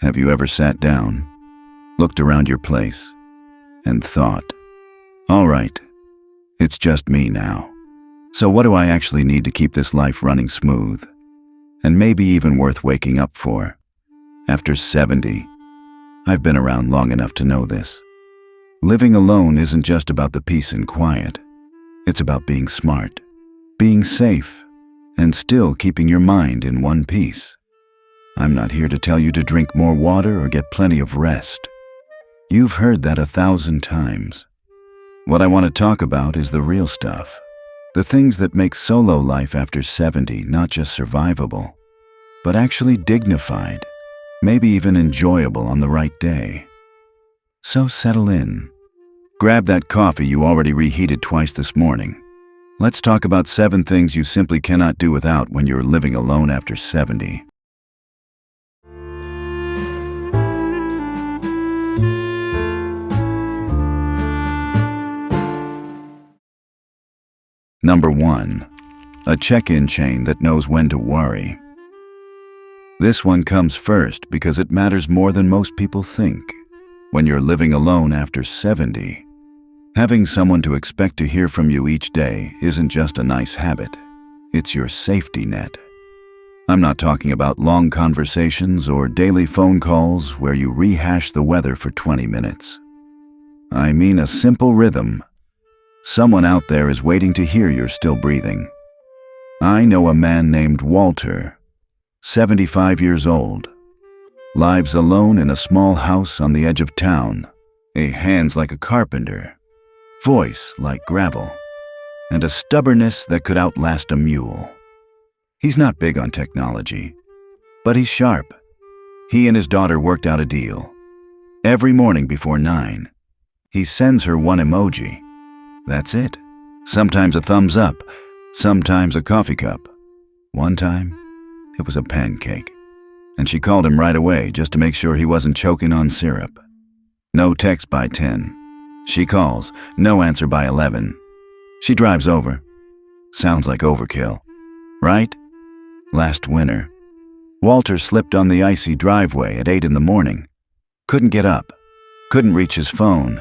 Have you ever sat down, looked around your place, and thought, all right, it's just me now. So what do I actually need to keep this life running smooth? And maybe even worth waking up for? After 70, I've been around long enough to know this. Living alone isn't just about the peace and quiet. It's about being smart, being safe, and still keeping your mind in one piece. I'm not here to tell you to drink more water or get plenty of rest. You've heard that 1,000 times. What I want to talk about is the real stuff. The things that make solo life after 70 not just survivable, but actually dignified, maybe even enjoyable on the right day. So settle in. Grab that coffee you already reheated twice this morning. Let's talk about 7 things you simply cannot do without when you're living alone after 70. Number 1. A check-in chain that knows when to worry. This one comes first because it matters more than most people think. When you're living alone after 70, having someone to expect to hear from you each day isn't just a nice habit, it's your safety net. I'm not talking about long conversations or daily phone calls where you rehash the weather for 20 minutes. I mean a simple rhythm. Someone out there is waiting to hear you're still breathing. I know a man named Walter, 75 years old, lives alone in a small house on the edge of town, hands like a carpenter, voice like gravel, and a stubbornness that could outlast a mule. He's not big on technology, but he's sharp. He and his daughter worked out a deal. Every morning before 9, he sends her one emoji. That's it. Sometimes a thumbs up, sometimes a coffee cup. One time, it was a pancake, and she called him right away just to make sure he wasn't choking on syrup. No text by 10. She calls, no answer by 11. She drives over. Sounds like overkill, right? Last winter, Walter slipped on the icy driveway at 8 in the morning. Couldn't get up, couldn't reach his phone,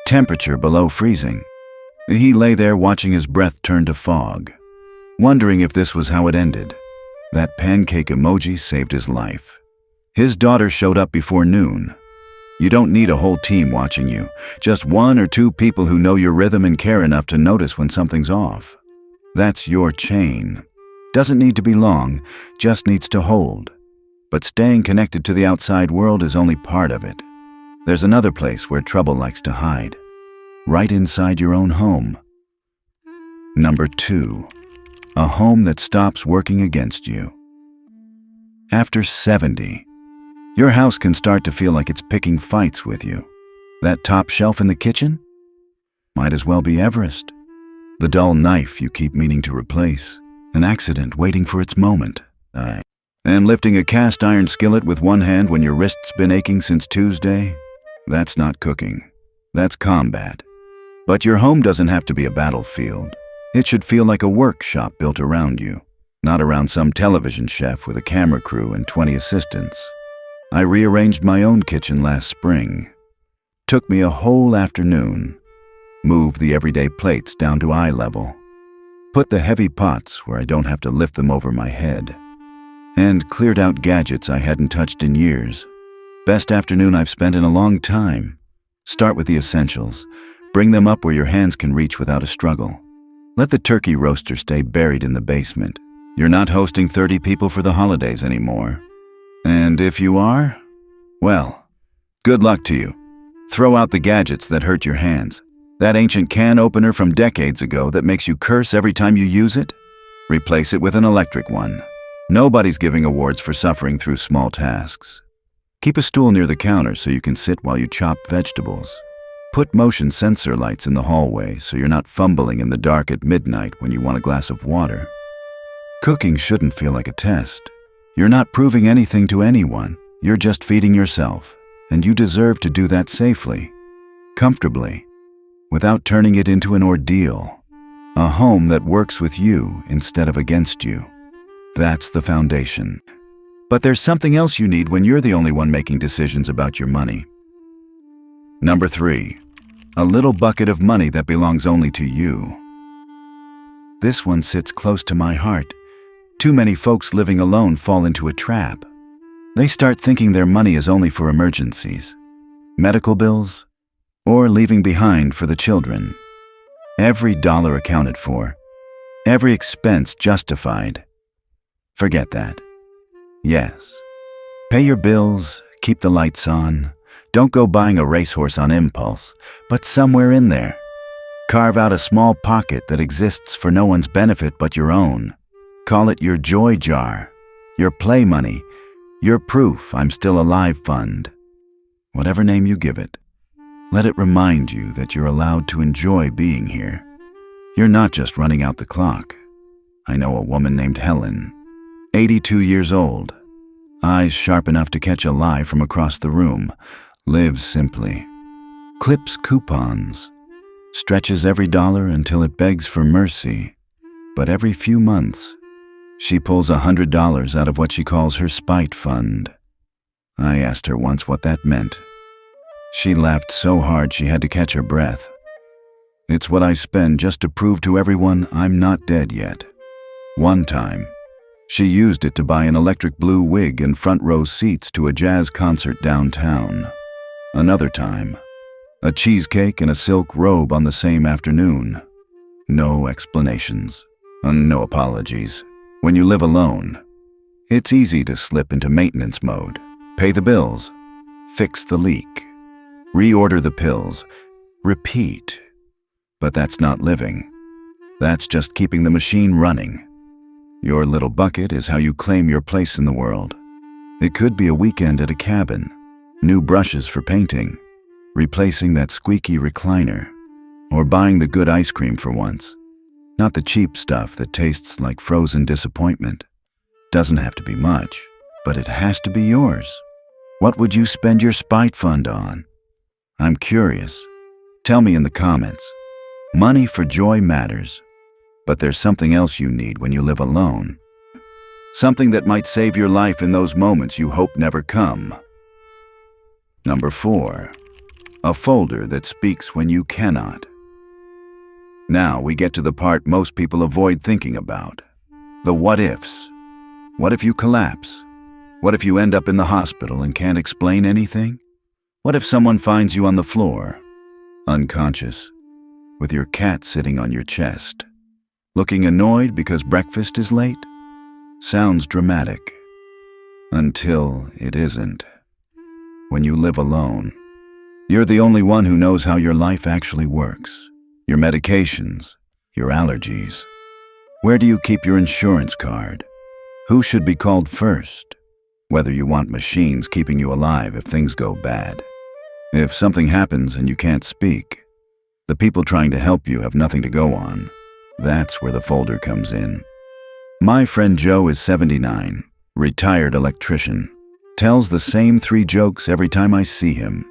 temperature below freezing. He lay there watching his breath turn to fog, wondering if this was how it ended. That pancake emoji saved his life. His daughter showed up before noon. You don't need a whole team watching you, just 1 or 2 people who know your rhythm and care enough to notice when something's off. That's your chain. Doesn't need to be long, just needs to hold. But staying connected to the outside world is only part of it. There's another place where trouble likes to hide. Right inside your own home. Number 2. A home that stops working against you. After 70, your house can start to feel like it's picking fights with you. That top shelf in the kitchen? Might as well be Everest. The dull knife you keep meaning to replace. An accident waiting for its moment. And lifting a cast iron skillet with one hand when your wrist's been aching since Tuesday? That's not cooking. That's combat. But your home doesn't have to be a battlefield. It should feel like a workshop built around you, not around some television chef with a camera crew and 20 assistants. I rearranged my own kitchen last spring. Took me a whole afternoon. Moved the everyday plates down to eye level. Put the heavy pots where I don't have to lift them over my head. And cleared out gadgets I hadn't touched in years. Best afternoon I've spent in a long time. Start with the essentials. Bring them up where your hands can reach without a struggle. Let the turkey roaster stay buried in the basement. You're not hosting 30 people for the holidays anymore. And if you are, well, good luck to you. Throw out the gadgets that hurt your hands. That ancient can opener from decades ago that makes you curse every time you use it? Replace it with an electric one. Nobody's giving awards for suffering through small tasks. Keep a stool near the counter so you can sit while you chop vegetables. Put motion sensor lights in the hallway so you're not fumbling in the dark at midnight when you want a glass of water. Cooking shouldn't feel like a test. You're not proving anything to anyone. You're just feeding yourself, and you deserve to do that safely, comfortably, without turning it into an ordeal. A home that works with you instead of against you. That's the foundation. But there's something else you need when you're the only one making decisions about your money. Number 3. A little bucket of money that belongs only to you. This one sits close to my heart. Too many folks living alone fall into a trap. They start thinking their money is only for emergencies, medical bills, or leaving behind for the children. Every dollar accounted for, every expense justified. Forget that. Yes. Pay your bills, keep the lights on. Don't go buying a racehorse on impulse, but somewhere in there, carve out a small pocket that exists for no one's benefit but your own. Call it your joy jar, your play money, your proof I'm still alive fund. Whatever name you give it, let it remind you that you're allowed to enjoy being here. You're not just running out the clock. I know a woman named Helen, 82 years old, eyes sharp enough to catch a lie from across the room, lives simply, clips coupons, stretches every dollar until it begs for mercy. But every few months, she pulls $100 out of what she calls her spite fund. I asked her once what that meant. She laughed so hard she had to catch her breath. It's what I spend just to prove to everyone I'm not dead yet. One time, she used it to buy an electric blue wig and front row seats to a jazz concert downtown. Another time, a cheesecake and a silk robe on the same afternoon. No explanations, no apologies. When you live alone, it's easy to slip into maintenance mode. Pay the bills, fix the leak, reorder the pills, repeat. But that's not living. That's just keeping the machine running. Your little bucket is how you claim your place in the world. It could be a weekend at a cabin, new brushes for painting, replacing that squeaky recliner, or buying the good ice cream for once. Not the cheap stuff that tastes like frozen disappointment. Doesn't have to be much, but it has to be yours. What would you spend your spite fund on? I'm curious. Tell me in the comments. Money for joy matters, but there's something else you need when you live alone. Something that might save your life in those moments you hope never come. Number 4. A folder that speaks when you cannot. Now we get to the part most people avoid thinking about. The what ifs. What if you collapse? What if you end up in the hospital and can't explain anything? What if someone finds you on the floor, unconscious, with your cat sitting on your chest, looking annoyed because breakfast is late? Sounds dramatic. Until it isn't. When you live alone, you're the only one who knows how your life actually works. Your medications, your allergies. Where do you keep your insurance card? Who should be called first? Whether you want machines keeping you alive if things go bad. If something happens and you can't speak, the people trying to help you have nothing to go on. That's where the folder comes in. My friend Joe is 79, retired electrician, tells the same 3 jokes every time I see him,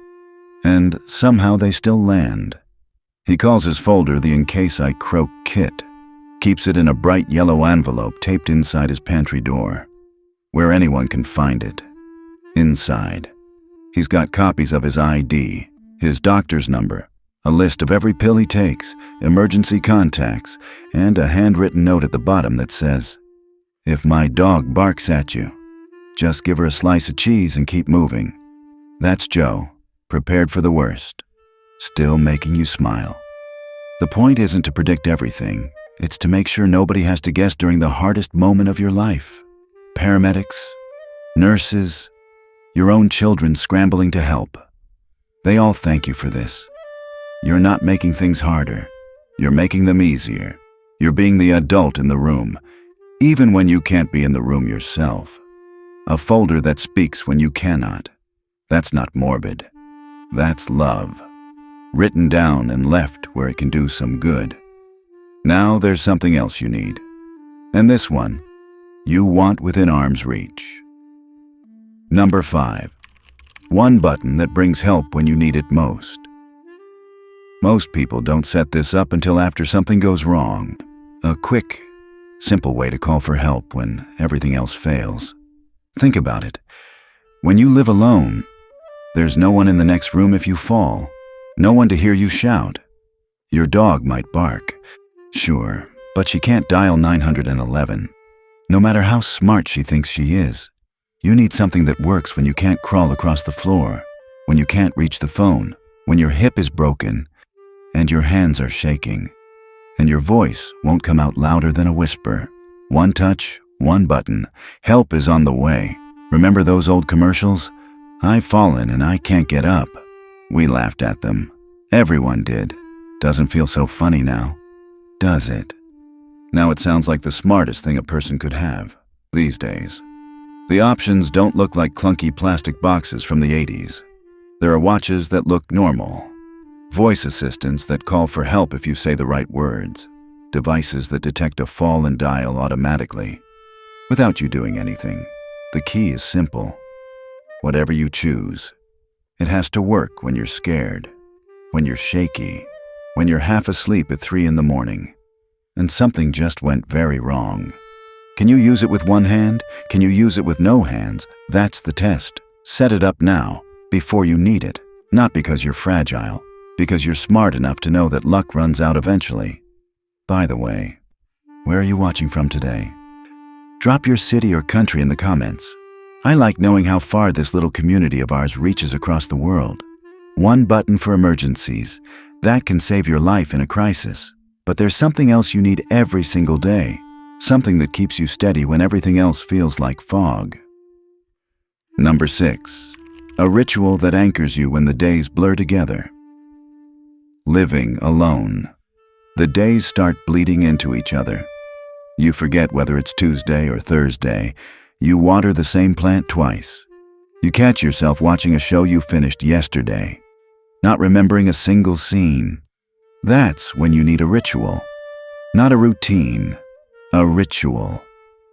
and somehow they still land. He calls his folder the In Case I Croak kit, keeps it in a bright yellow envelope taped inside his pantry door, where anyone can find it. Inside, he's got copies of his ID, his doctor's number, a list of every pill he takes, emergency contacts, and a handwritten note at the bottom that says, "If my dog barks at you, just give her a slice of cheese and keep moving." That's Joe, prepared for the worst, still making you smile. The point isn't to predict everything, it's to make sure nobody has to guess during the hardest moment of your life. Paramedics, nurses, your own children scrambling to help. They all thank you for this. You're not making things harder. You're making them easier. You're being the adult in the room, even when you can't be in the room yourself. A folder that speaks when you cannot. That's not morbid. That's love. Written down and left where it can do some good. Now there's something else you need. And this one, you want within arm's reach. Number 5. One button that brings help when you need it most. Most people don't set this up until after something goes wrong. A quick, simple way to call for help when everything else fails. Think about it. When you live alone, there's no one in the next room if you fall, no one to hear you shout. Your dog might bark, sure, but she can't dial 911. No matter how smart she thinks she is, you need something that works when you can't crawl across the floor, when you can't reach the phone, when your hip is broken, and your hands are shaking, and your voice won't come out louder than a whisper. One touch, one button, help is on the way. Remember those old commercials? I've fallen and I can't get up. We laughed at them. Everyone did. Doesn't feel so funny now, does it? Now it sounds like the smartest thing a person could have these days. The options don't look like clunky plastic boxes from the 80s. There are watches that look normal, voice assistants that call for help if you say the right words, devices that detect a fall and dial automatically, without you doing anything. The key is simple. Whatever you choose, it has to work when you're scared, when you're shaky, when you're half asleep at 3 in the morning, and something just went very wrong. Can you use it with one hand? Can you use it with no hands? That's the test. Set it up now, before you need it. Not because you're fragile, because you're smart enough to know that luck runs out eventually. By the way, where are you watching from today? Drop your city or country in the comments. I like knowing how far this little community of ours reaches across the world. One button for emergencies. That can save your life in a crisis. But there's something else you need every single day. Something that keeps you steady when everything else feels like fog. Number 6. A ritual that anchors you when the days blur together. Living alone. The days start bleeding into each other. You forget whether it's Tuesday or Thursday. You water the same plant twice. You catch yourself watching a show you finished yesterday, not remembering a single scene. That's when you need a ritual. Not a routine, a ritual.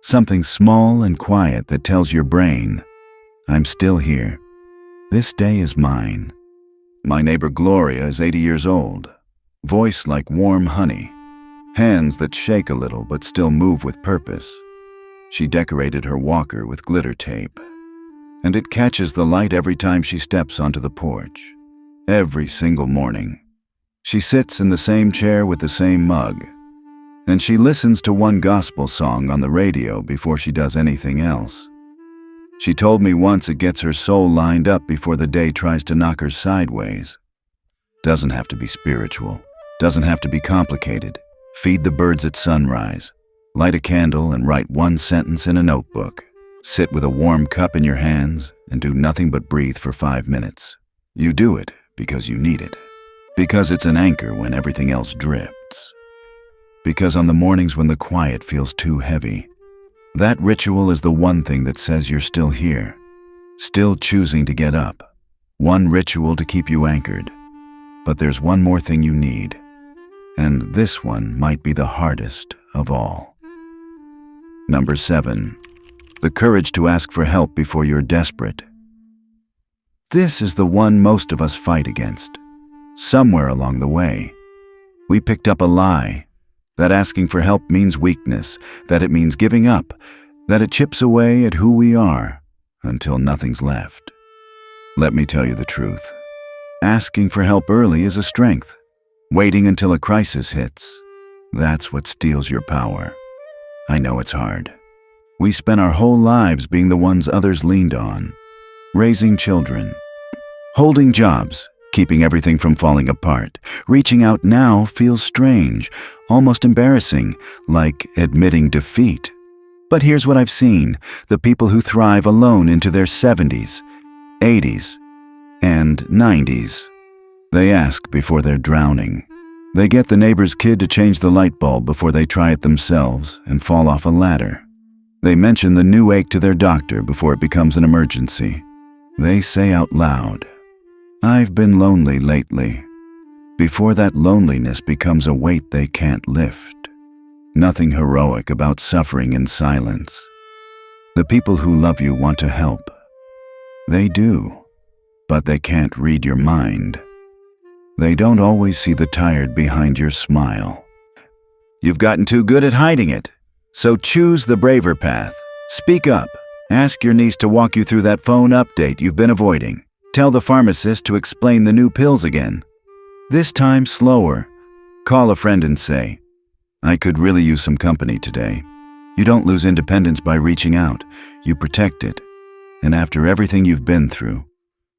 Something small and quiet that tells your brain, I'm still here. This day is mine. My neighbor Gloria is 80 years old. Voice like warm honey. Hands that shake a little but still move with purpose. She decorated her walker with glitter tape, and it catches the light every time she steps onto the porch. Every single morning. She sits in the same chair with the same mug, and she listens to one gospel song on the radio before she does anything else. She told me once it gets her soul lined up before the day tries to knock her sideways. Doesn't have to be spiritual. Doesn't have to be complicated. Feed the birds at sunrise. Light a candle and write one sentence in a notebook. Sit with a warm cup in your hands and do nothing but breathe for 5 minutes. You do it because you need it. Because it's an anchor when everything else drifts. Because on the mornings when the quiet feels too heavy, that ritual is the one thing that says you're still here, still choosing to get up. One ritual to keep you anchored. But there's one more thing you need, and this one might be the hardest of all. Number 7. The courage to ask for help before you're desperate. This is the one most of us fight against. Somewhere along the way, we picked up a lie, that asking for help means weakness, that it means giving up, that it chips away at who we are until nothing's left. Let me tell you the truth. Asking for help early is a strength. Waiting until a crisis hits, that's what steals your power. I know it's hard. We spent our whole lives being the ones others leaned on, raising children, holding jobs, keeping everything from falling apart. Reaching out now feels strange, almost embarrassing, like admitting defeat. But here's what I've seen: the people who thrive alone into their 70s, 80s, and 90s. They ask before they're drowning. They get the neighbor's kid to change the light bulb before they try it themselves and fall off a ladder. They mention the new ache to their doctor before it becomes an emergency. They say out loud, I've been lonely lately, before that loneliness becomes a weight they can't lift. Nothing heroic about suffering in silence. The people who love you want to help. They do, but they can't read your mind. They don't always see the tired behind your smile. You've gotten too good at hiding it, so choose the braver path. Speak up Ask your niece to walk you through that phone update you've been avoiding. Tell the pharmacist to explain the new pills again. This time slower. Call a friend and say, "I could really use some company today." You don't lose independence by reaching out. You protect it. And after everything you've been through,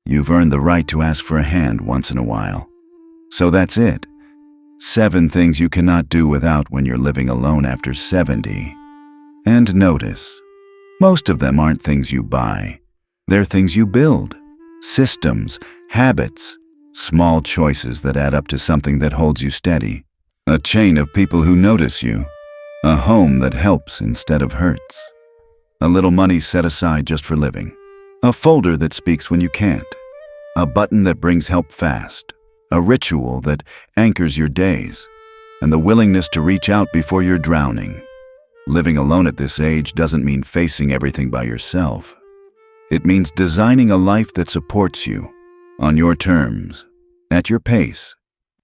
you've earned the right to ask for a hand once in a while. So that's it. 7 things you cannot do without when you're living alone after 70. And notice, most of them aren't things you buy. They're things you build. Systems, habits, small choices that add up to something that holds you steady. A chain of people who notice you. A home that helps instead of hurts. A little money set aside just for living. A folder that speaks when you can't. A button that brings help fast. A ritual that anchors your days. And the willingness to reach out before you're drowning. Living alone at this age doesn't mean facing everything by yourself. It means designing a life that supports you, on your terms, at your pace,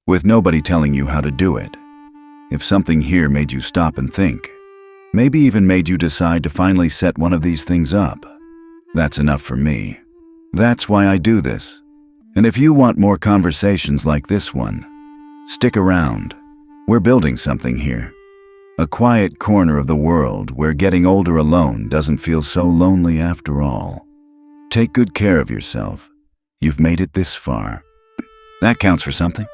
with nobody telling you how to do it. If something here made you stop and think, maybe even made you decide to finally set one of these things up, that's enough for me. That's why I do this. And if you want more conversations like this one, stick around. We're building something here. A quiet corner of the world where getting older alone doesn't feel so lonely after all. Take good care of yourself. You've made it this far. That counts for something.